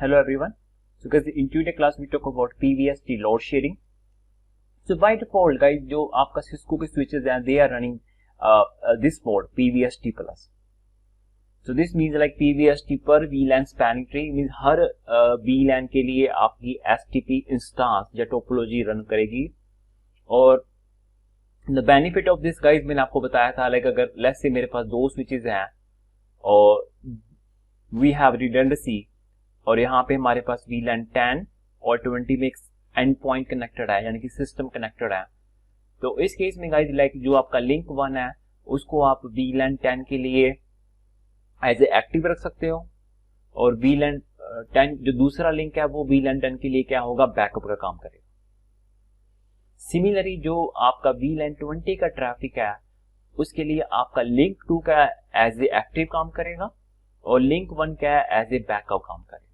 Hello everyone. So guys, in today's class we talk about PVST load sharing. So by default guys, जो आपका Cisco के switches हैं, they are running this mode PVST plus. So this means like PVST per VLAN spanning tree means her VLAN के लिए आपकी STP instance या topology run करेगी. और the benefit of this guys मैंने आपको बताया था, like अगर let's say मेरे पास दो switches हैं और we have redundancy और यहाँ पे हमारे पास VLAN 10 और 20 में एक एंड पॉइंट कनेक्टेड है, यानी कि सिस्टम कनेक्टेड है. तो इस केस में गाइस लाइक जो आपका लिंक 1 है उसको आप VLAN 10 के लिए एज ए एक्टिव रख सकते हो और VLAN 10 जो दूसरा लिंक है वो VLAN 10 के लिए क्या होगा, बैकअप का काम करेगा. सिमिलरली जो आपका VLAN 20 का ट्रैफिक है उसके लिए आपका लिंक 2 का एज ए एक्टिव काम करेगा और लिंक 1 का एज ए बैकअप काम करेगा.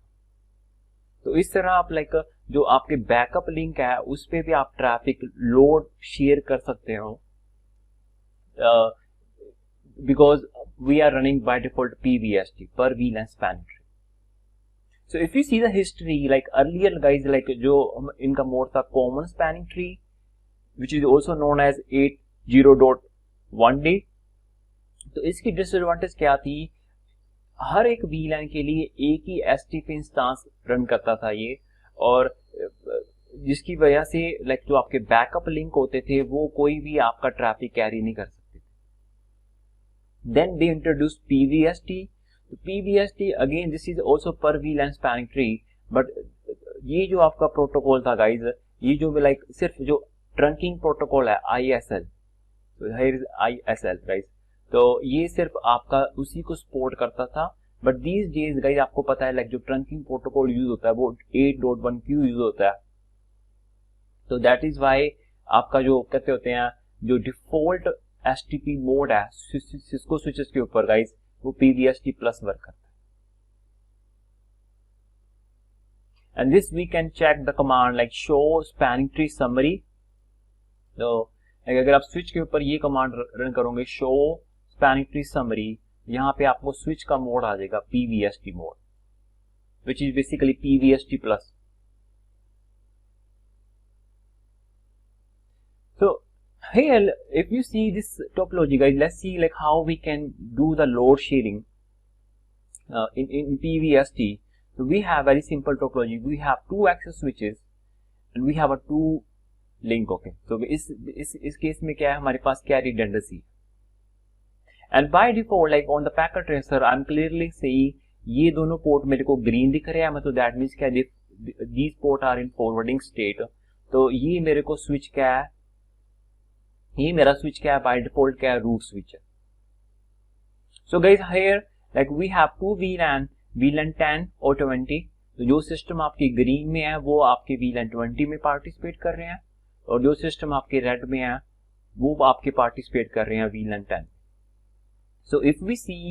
तो इस तरह आप लाइक जो आपके बैकअप लिंक है उस पे भी आप ट्रैफिक लोड शेयर कर सकते हो, because we are running by default PVST per VLAN spanning tree. So if you see the history like earlier guys like जो इनका मोड था common spanning tree which is also known as 80.1D. तो इसकी disadvantage क्या थी, हर एक VLAN के लिए एक ही STP इंस्टांस रन करता था ये, और जिसकी वजह से लाइक जो आपके बैकअप लिंक होते थे वो कोई भी आपका ट्रैफिक कैरी नहीं कर सकते थे. Then they introduce PVST. PVST again this is also per VLAN spanning tree, but ये जो आपका प्रोटोकॉल था गाइज, ये जो लाइक सिर्फ जो ट्रंकिंग प्रोटोकॉल है ISL, so here is ISL guys, तो ये सिर्फ आपका उसी को सपोर्ट करता था. बट दीज डेज गाइज आपको पता है लाइक जो ट्रंकिंग प्रोटोकॉल यूज होता है वो 8.1Q यूज होता है. तो दैट इज वाई आपका जो कहते होते हैं जो डिफॉल्ट STP मोड है सिस्को स्विचेस के ऊपर गाइज वो PVST प्लस वर्क करता है. And this we can check the command like show spanning tree summary. तो अगर आप स्विच के ऊपर ये कमांड रन करोगे शो स्पैनिंग ट्री समरी, यहाँ पे आपको स्विच का मोड आ जाएगा PVST mode which is basically PVST plus. So here if you see this topology guys, let's see like how we can do the load sharing in PVST. So we have very simple topology. We have two access switches and we have a two link. Okay, so इस case में क्या है, हमारे पास क्या redundancy. And by default like on the packet tracer I'm clearly saying ये दोनों port मेरे को ग्रीन दिख रहे हैं, मतलब दैट मीन्स क्या these port are in forwarding state. तो ये मेरे को स्विच क्या है, ये मेरा स्विच क्या है, बाय डिफॉल्ट क्या है, रूट स्विच है. So guys here like we have two VLAN 10 और 20. तो जो सिस्टम आपकी ग्रीन में है वो आपके VLAN 20 में पार्टिसिपेट कर रहे हैं और जो सिस्टम आपके रेड में है वो आपके पार्टिसिपेट कर रहे हैं VLAN 10. So if we see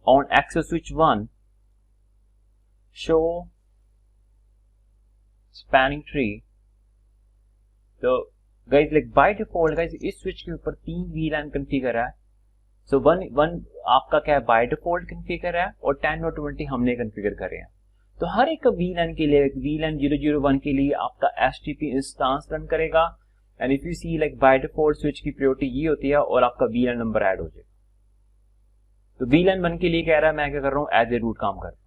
on access switch 1 show spanning tree, तो guys like by default guys इस switch के ऊपर 3 VLAN configure है. So one आपका क्या है, by default configure है और 10 और 20 हमने configure करे हैं. तो हर एक VLAN के लिए VLAN 001 के लिए आपका STP इंस्टांस रन करेगा. And if you see like by default switch की प्रायोरिटी ये होती है और आपका VLAN नंबर ऐड हो जाएगा. तो VLAN 1 के लिए कह रहा है मैं क्या कर रहा हूँ, एज ए रूट काम कर रहा हूँ.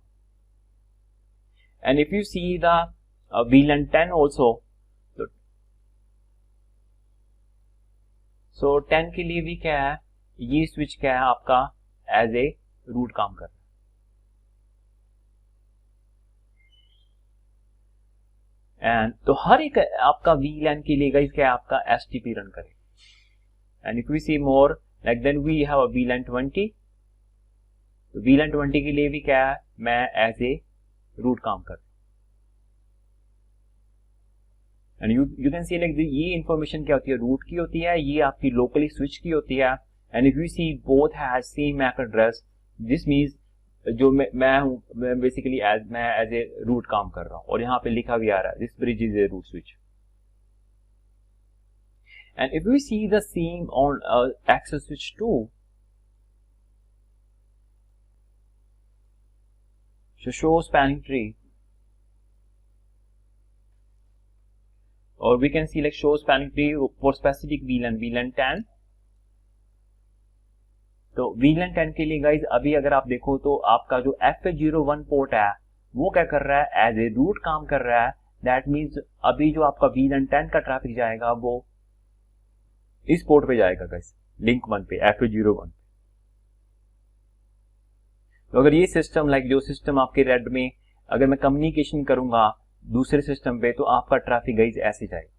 And if you see the VLAN 10 also, so 10 के लिए भी क्या है, ये स्विच क्या है आपका एज ए रूट काम कर रहा है. एंड तो हर एक आपका VLAN के लिए गाइस क्या है, आपका STP रन करेगा. And if we see more like then we have a VLAN 20. तो VLAN 20 के लिए भी क्या है, मैं एज ए रूट काम कर रहा हूं. And you can see like ये इंफॉर्मेशन क्या होती है, रूट की होती है, ये आपकी लोकली स्विच की होती है. And if you see both has same MAC address, this means जो मैं हूं, मैं बेसिकली मैं एज ए रूट काम कर रहा हूं और यहाँ पे लिखा भी आ रहा है this bridge is a root switch. And if you see the same on access switch 2, So show spanning tree. और we can see like show spanning tree for specific VLAN 10। तो VLAN 10 के लिए गाइज अभी अगर आप देखो तो आपका जो FA01 पोर्ट है वो क्या कर रहा है, एज ए रूट काम कर रहा है। दैट मीन्स अभी जो आपका VLAN 10 का ट्रैफिक जाएगा वो इस पोर्ट पे जाएगा गाइज, लिंक 1 पे, FA01। तो अगर ये सिस्टम लाइक जो सिस्टम आपके रेड में अगर मैं कम्युनिकेशन करूंगा दूसरे सिस्टम पे तो आपका ट्रैफिक गाइज ऐसे जाएगा।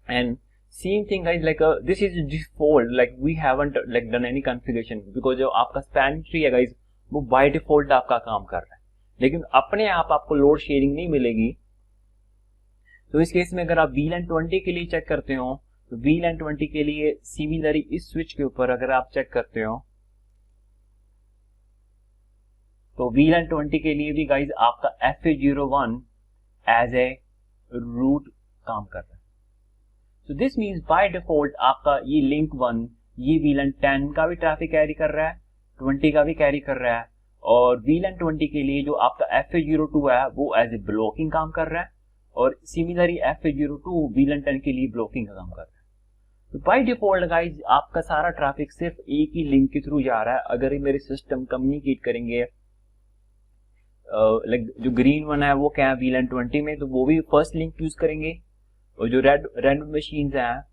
And same thing guys like this is default, like we haven't like done any configuration, because जो आपका स्पैनिंग ट्री है गाइज वो बाय डिफॉल्ट आपका काम कर रहा है, लेकिन अपने आप आपको लोड शेयरिंग नहीं मिलेगी। तो इस केस में अगर आप VLAN 20 के लिए चेक करते हो तो VLAN 20 के लिए सिमिलरली इस स्विच के ऊपर अगर आप चेक करते हो तो VLAN 20 के लिए भी गाइज आपका FA01 एज ए रूट काम कर रहा है। तो दिस मीन्स बाय डिफॉल्ट आपका ये लिंक 1 ये VLAN 10 का भी ट्रैफिक कैरी कर रहा है, 20 का भी कैरी कर रहा है, और VLAN 20 के लिए जो आपका FA02 है वो एज ए ब्लॉकिंग काम कर रहा है, और सिमिलरली FA02 VLAN 10 के लिए ब्लॉकिंग का काम कर रहा है। तो बाय डिफॉल्ट गाइज आपका सारा ट्रैफिक सिर्फ एक ही लिंक के थ्रू जा रहा है। अगर ये मेरे सिस्टम कम्युनिकेट करेंगे लाइक जो ग्रीन वन है वो क्या है VLAN 20 में, तो वो भी फर्स्ट लिंक यूज करेंगे, और जो रेड मशीन्स हैं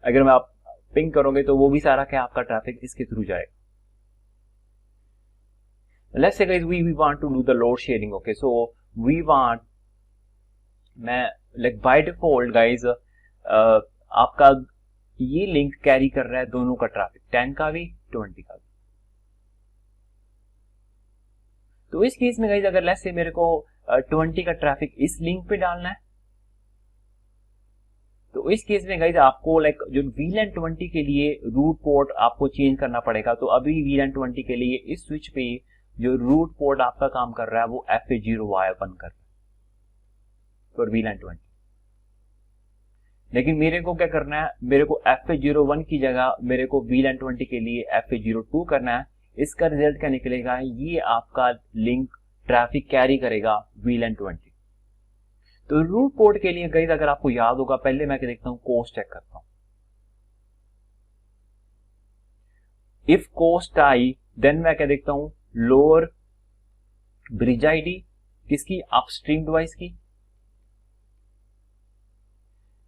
अगर मैं आप पिंग करोगे तो वो भी सारा क्या आपका ट्रैफिक इसके थ्रू जाएगा। Let's say guys we want to do the load sharing. Okay, so we want, मैं लाइक बाय डिफॉल्ट गाइस आपका ये लिंक कैरी कर रहा है दोनों का ट्रैफिक, 10 का भी 20 का भी। तो इस केस में गाइस अगर लेट्स से मेरे को 20 का ट्रैफिक इस लिंक पे डालना है तो इस केस में गाइस आपको लाइक जो VLAN 20 के लिए रूट पोर्ट आपको चेंज करना पड़ेगा। तो अभी VLAN 20 के लिए इस स्विच पे जो रूट पोर्ट आपका काम कर रहा है वो FA01 कर रहा है फॉर VLAN 20। लेकिन मेरे को क्या करना है, मेरे को FA01 की जगह मेरे को VLAN 20 के लिए FA02 करना है। इसका रिजल्ट क्या निकलेगा, ये आपका लिंक ट्रैफिक कैरी करेगा VLAN 20। तो रूट पोर्ट के लिए गाइस अगर आपको याद होगा, पहले मैं क्या देखता हूं, कोस्ट चेक करता हूं। इफ कोस्ट आई देन मैं क्या देखता हूं, लोअर ब्रिज आईडी किसकी, अपस्ट्रीम डिवाइस की।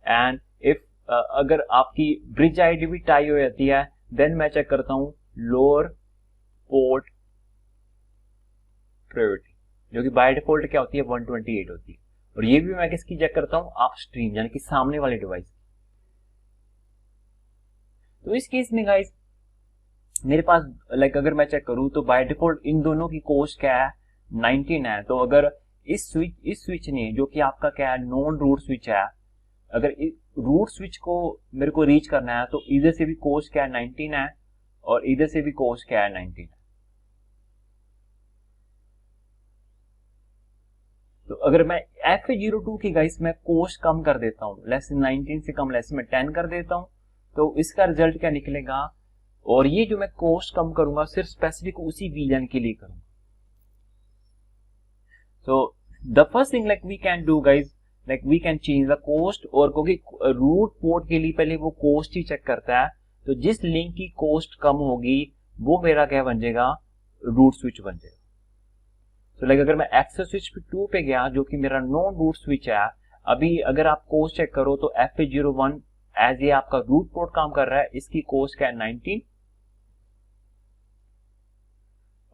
एंड इफ अगर आपकी ब्रिज आईडी भी टाई हो जाती है देन मैं चेक करता हूं लोअर पोर्ट प्रायोरिटी, जो कि बाय डिफॉल्ट क्या होती है 128 होती है। और ये भी मैं किसकी चेक करता हूं, अपस्ट्रीम यानी कि सामने वाले डिवाइस। तो इस केस में गाइस मेरे पास लाइक अगर मैं चेक करूं तो बाय डिफॉल्ट इन दोनों की कोस्ट क्या है, 19 है। तो अगर इस स्विच ने जो कि आपका क्या है, नॉन रूट स्विच है, अगर रूट स्विच को मेरे को रीच करना है तो इधर से भी कोस्ट क्या है 19 है, और इधर से भी कोस्ट क्या है 19 है। तो अगर मैं FA02 की गाइस मैं कोस्ट कम कर देता हूं, लेस 19 से कम, लेस में 10 कर देता हूं, तो इसका रिजल्ट क्या निकलेगा, और ये जो मैं कोस्ट कम करूंगा सिर्फ स्पेसिफिक उसी VLAN के लिए करूंगा। तो the first thing like we can do guys, like we can change the cost, और क्योंकि रूट पोर्ट के लिए पहले वो कोस्ट ही चेक करता है, तो जिस लिंक की कोस्ट कम होगी वो मेरा क्या बन जाएगा, रूट स्विच बन जाएगा। तो लाइक अगर मैं एक्सेस स्विच 2 पे गया जो कि मेरा नॉन रूट स्विच है, अभी अगर आप कोस्ट चेक करो तो FA01 एज ये आपका रूट पोर्ट काम कर रहा है, इसकी कोस्ट क्या है 19,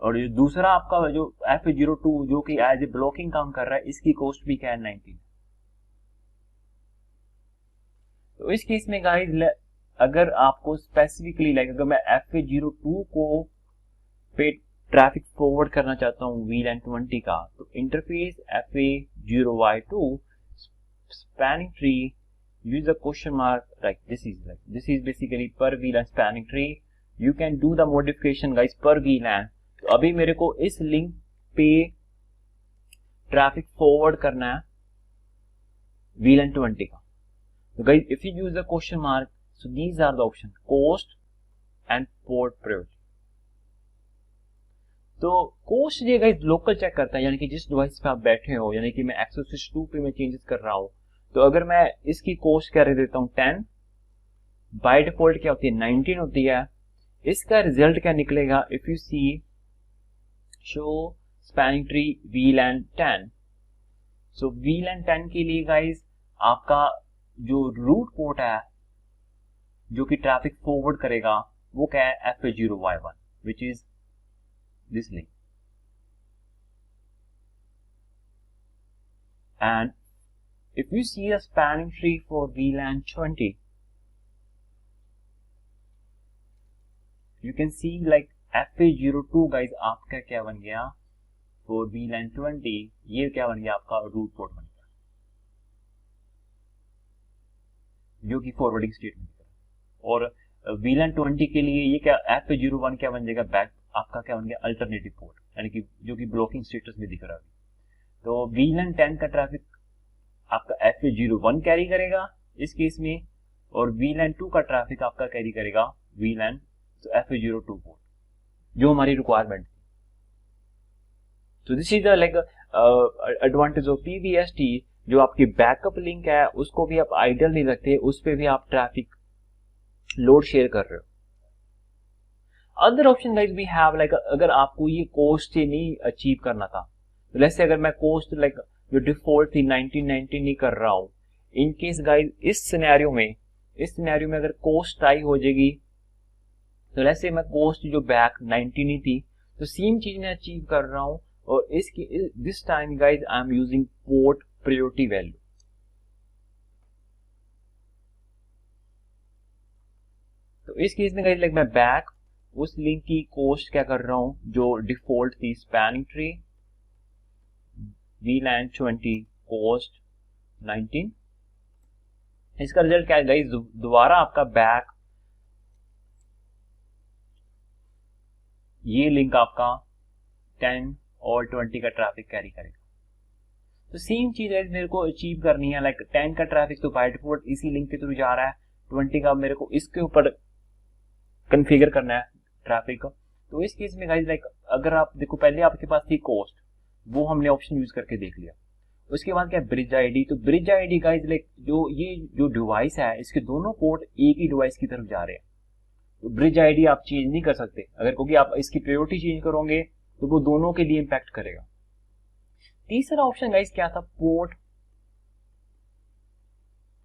और ये दूसरा आपका जो FA02 जो कि एज ए ब्लॉकिंग काम कर रहा है, इसकी कोस्ट भी क्या है 19। तो इस केस में गाइस अगर आपको स्पेसिफिकली लाइक अगर मैं FA02 को पे ट्रैफिक फॉरवर्ड करना चाहता हूं VLAN 20 का, तो interface FA0Y2 spanning tree use the question mark like this is basically per VLAN spanning tree, you can do the modification guys per VLAN। तो अभी मेरे को इस लिंक पे ट्रैफिक फॉरवर्ड करना है VLAN 20 का। तो guys if you use the question mark, so these are the options, cost and port priority। तो कोस्ट ये गाइस लोकल चेक करता है, यानी कि जिस डिवाइस पे आप बैठे हो, यानी कि मैं एक्सेस स्विच 2 पे मैं चेंजेस कर रहा हूँ, तो अगर मैं इसकी कोस्ट क्या रख देता हूँ 10, बाय डिफॉल्ट क्या होती है 19 होती है, इसका रिजल्ट क्या निकलेगा, if you see show spanning tree VLAN 10, so VLAN 10 के लिए गाइस आपका जो रूट पोर्ट है जो कि ट्रैफिक फॉरवर्ड करेगा वो क्या है FA0Y1, which is this link. And if you see a spanning tree for VLAN 20, you can see like FA02 guys आपका क्या बन गया for VLAN 20, ये क्या बन गया आपका रूट पोर्ट बन गया, जो कि फॉरवर्डिंग स्टेट में दिख रहा है। और VLAN 20 के लिए ये क्या FA01 क्या बन जाएगा, बैक आपका क्या बन गया अल्टरनेटिव पोर्ट, यानी कि जो कि ब्लॉकिंग स्टेटस में दिख रहा है। तो VLAN 10 का ट्रैफिक आपका FA01 कैरी करेगा इस केस में, और VLAN 2 का ट्रैफिक आपका कैरी करेगा VLAN तो FA02 पोर्ट, जो हमारी रिक्वायरमेंट थी। तो this is the like advantage of PVST, जो आपकी बैकअप लिंक है उसको भी आप आइडल नहीं रखते, उस पर भी आप ट्रैफिक लोड शेयर कर रहे हो। Other option guys we have like, अगर आपको ये कोस्ट से नहीं अचीव करना था, तो लेट्स से अगर मैं कोस्ट लाइक जो डिफॉल्ट थी 1990 नहीं कर रहा हूं, इन केस गाइस इस सिनेरियो में अगर कोस्ट हाई हो जाएगी, तो लेट्स से मैं कोस्ट जो बैक 90 नहीं थी, तो सेम चीज मैं अचीव कर रहा हूं, और इसकी this time guys I am using port priority value. तो इस केस में गाइस लाइक मैं बैक उस लिंक की कोस्ट क्या कर रहा हूं जो डिफॉल्ट थी स्पैनिंग ट्री VLAN 20 कोस्ट 19, इसका रिजल्ट क्या है गाइस, दोबारा आपका बैक ये लिंक आपका 10 और 20 का ट्रैफिक कैरी करेगा। तो सेम चीज है मेरे को अचीव करनी है, लाइक 10 का ट्रैफिक तो बाय डिफॉल्ट इसी लिंक के थ्रू जा रहा है, 20 का मेरे को इसके ऊपर कॉन्फ़िगर करना है ट्रैफिक। तो इस केस में गाइस लाइक अगर आप देखो, पहले आपके पास थी कोस्ट, वो हमने ऑप्शन यूज करके देख लिया। उसके बाद क्या ब्रिज आईडी, तो ब्रिज आईडी गाइस लाइक जो डिवाइस है इसके दोनों पोर्ट एक ही डिवाइस की तरफ जा रहे हैं, तो ब्रिज आईडी आप चेंज नहीं कर सकते, अगर क्योंकि आप इसकी प्रायोरिटी चेंज करोगे तो वो दोनों के लिए इंपैक्ट करेगा। तीसरा ऑप्शन गाइस क्या था, पोर्ट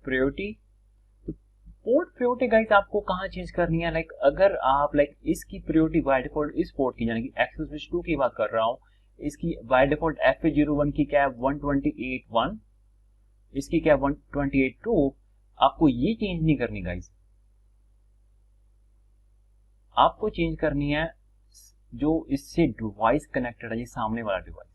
प्रायोरिटी। तो पोर्ट प्रायोरिटी गाइस आपको कहां चेंज करनी है, लाइक अगर आप लाइक इसकी प्रायोरिटी बाय डिफॉल्ट इस पोर्ट की, यानी कि एक्सेस स्विच 2 की बात कर रहा हूं, इसकी बाय डिफॉल्ट FA01 की क्या है 128.1, इसकी क्या 128.2, आपको ये चेंज नहीं करनी गाइस, आपको चेंज करनी है जो इससे डिवाइस कनेक्टेड है, ये सामने वाला डिवाइस।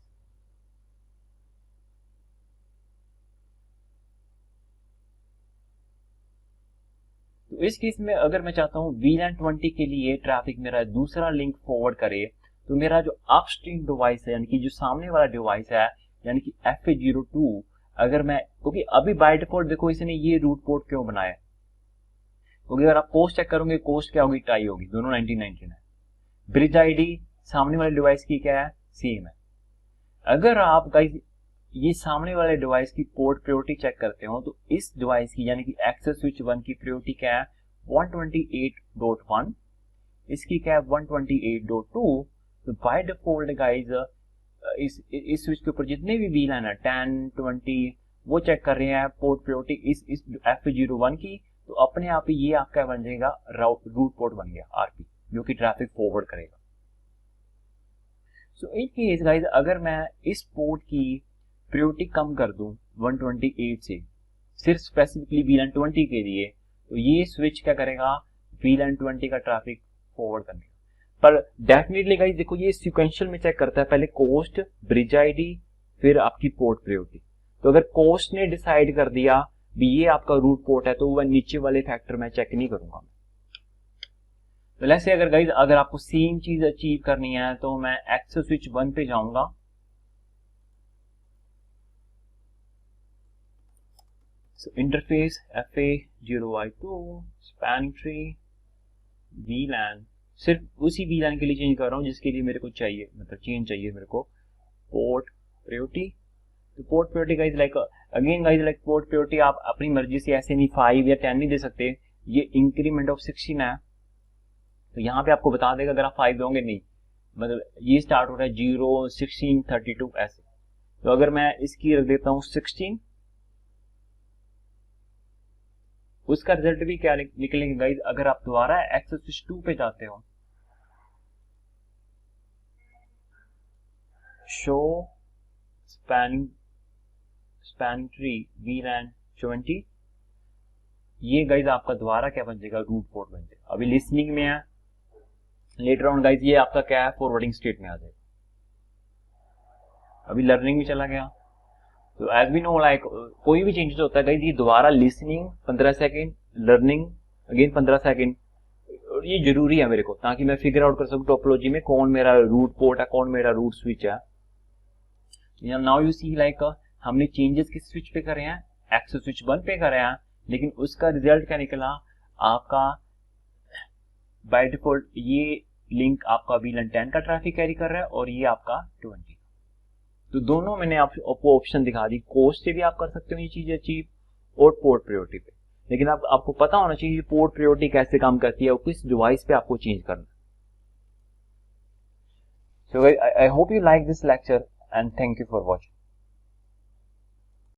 तो इस केस में अगर मैं चाहता हूं VLAN 20 के लिए ट्रैफिक मेरा दूसरा लिंक फॉरवर्ड करे, तो मेरा जो अपस्ट्रीम डिवाइस है, यानी कि जो सामने वाला डिवाइस है, यानी कि FA02, अगर मैं, क्योंकि अभी बाय डिफॉल्ट देखो इसने ये रूट पोर्ट क्यों बनाया, क्योंकि अगर आप कोस्ट चेक करोगे, कोस्ट क्या होगी, टाई होगी, दोनों 1999 है। ब्रिज आईडी सामने वाले डिवाइस की क्या है, सेम है। अगर आप गाइस ये सामने वाले डिवाइस की पोर्ट प्रायोरिटी चेक करते हो, तो इस डिवाइस की यानी कि एक्सेस स्विच 1 की प्रायोरिटी क्या है 128.1, इसकी क्या है 128.2। तो बाय डिफॉल्ट गाइस इस स्विच के ऊपर जितने भी VLAN है 10 20 वो चेक कर रहे हैं पोर्ट प्रायोरिटी इस FA01 की, तो अपने आप ही ये आपका बन जाएगा रूट पोर्ट बन गया RP, जो कि ट्रैफिक फॉरवर्ड करेगा। सो इन केस गाइस अगर मैं इस पोर्ट की प्रायोरिटी कम कर दूं 128 से, सिर्फ स्पेसिफिकली VLAN 20 के लिए, तो ये स्विच क्या करेगा VLAN 20 का ट्रैफिक फॉरवर्ड करने का। पर डेफिनेटली गाइस देखो ये सीक्वेंशियल में चेक करता है, पहले कोस्ट, ब्रिज आईडी, फिर आपकी पोर्ट प्रायोरिटी। तो अगर कोस्ट ने डिसाइड कर दिया भी ये आपका रूट पोर्ट है, तो वह नीचे वाले फैक्टर मैं चेक नहीं करूंगा। तो लेट्स से अगर गाइस अगर आपको सेम चीज अचीव करनी है, तो मैं एक्सेस स्विच 1 पे जाऊंगा, so interface FA0Y2 spanning tree VLAN सिर्फ उसी VLAN के लिए चेंज कर रहा हूँ जिसके लिए मेरे को चाहिए, मतलब चेंज चाहिए मेरे को पोर्ट प्रायोरिटी। तो port priority guys like again guys like port priority आप अपनी मर्जी से ऐसे नहीं 5 या 10 नहीं दे सकते, ये इंक्रीमेंट ऑफ 16 है तो यहाँ पे आपको बता देगा अगर आप 5 दोगे नहीं, मतलब ये स्टार्ट हो रहा है 0 16 32 ऐसे। तो अगर मैं इसकी रख देता हूँ 16, उसका रिजल्ट भी क्या निकलेगा गाइज, अगर आप दोबारा एक्सेस स्विच 2 पे जाते हो, शो स्पैनिंग ट्री VLAN 20, ये गाइज आपका दोबारा क्या बन जाएगा, रूट पोर्ट बन जाएगा। अभी लिसनिंग में है, लेटर ऑन गाइज ये आपका क्या है, फॉरवर्डिंग स्टेट में आ जाएगा। अभी लर्निंग में चला गया। तो एज वी नो लाइक कोई भी चेंजेस होता है गाइज, ये दोबारा listening 15 second, learning again 15 second, और ये जरूरी है मेरे को ताकि मैं फिगर आउट कर सकूं टोपोलॉजी में कौन मेरा रूट पोर्ट है, कौन मेरा रूट स्विच है। नाउ यू सी लाइक हमने चेंजेस किस स्विच पे करे हैं, एक्सेस स्विच 1 पे करे हैं, लेकिन उसका रिजल्ट क्या निकला आपका, बाय डिफॉल्ट ये लिंक आपका VLAN 10 का ट्रैफिक कैरी कर रहा है और ये आपका 20। तो दोनों मैंने आपको ऑप्शन दिखा दी, कोस्ट से भी आप कर सकते हो ये चीज अचीव और पोर्ट प्रायोरिटी पे, लेकिन आपको पता होना चाहिए पोर्ट प्रायोरिटी कैसे काम करती है और किस डिवाइस पे आपको चेंज करना है। So I hope you like this lecture and thank you for watching.